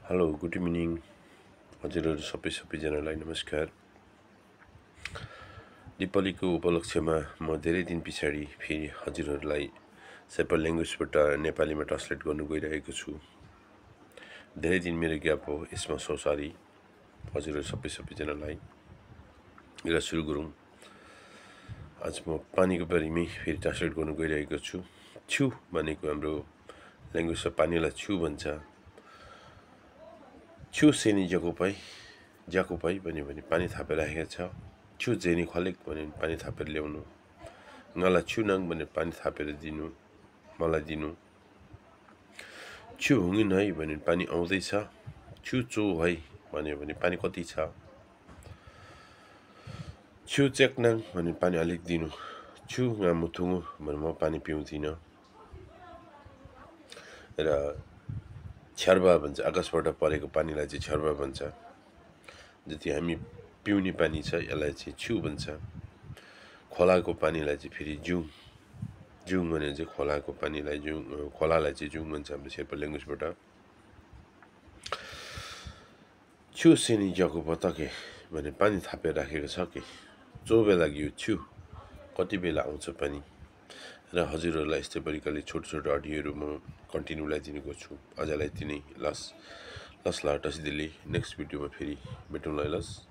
Hello good evening हजुरहरू सबैजनालाई नमस्कार। दीपावलीको उपलक्ष्यमा म धेरै दिन पछाडि फेरि हजुरहरूलाई सेपल ल्याङ्ग्वेजबाट नेपालीमा ट्रान्सलेट गर्नु गइरहेको छु। धेरै दिन मेरो ग्याप हो, यसमा सरी। हजुरहरू सबैजनालाई यसलाई सुरु गरौँ। आज म पानीको बारेमै फेरि ट्रान्सलेट गर्नु गइरहेको छु। छु भनेको हाम्रो ल्याङ्ग्वेजमा पानीलाई छु भन्छ। छु सेनी ज्याकोपाई भन्यो भने पानी थापेर राखेको छ। छु जेनी खलेक भन्यो भने पानी थापेर ल्याउनु। ngala छु नाङ भने पानी थापेर दिनु, मलाई दिनु। छु हुँगिन है भने पानी आउँदैछ। छु चो है भन्यो भने पानी कति छ। छु चेकनाङ भने पानी अलिक दिनु। छु ngaमुथुङु भने म पानी पिउँदिनँ। र छ्यार्बा भन्छ, आकाशबाट परेको पानीलाई चाहिँ छ्यार्बा भन्छ। जति हामी पिउने पानी छ यसलाई चाहिँ छु भन्छ। खोलाको पानीलाई चाहिँ फेरि जुङ भने चाहिँ खोलाको पानीलाई खोलालाई चाहिँ जुङ भन्छ हाम्रो शेर्पा ल्याङ्ग्वेजबाट। छु सेनी ज्याको पतके भने पानी थापेर राखेको छ कि। चो बेला यो छु कति बेला आउँछ पानी। र हजुरहरूलाई यस्तै प्रकारले छोटो अडियोहरू म कन्टिन्यूलाई दिनुको छु। आजलाई यति नै। लस लस लाटस दिल्ली नेक्स्ट भिडियोमा फेरि भेटौँला लस।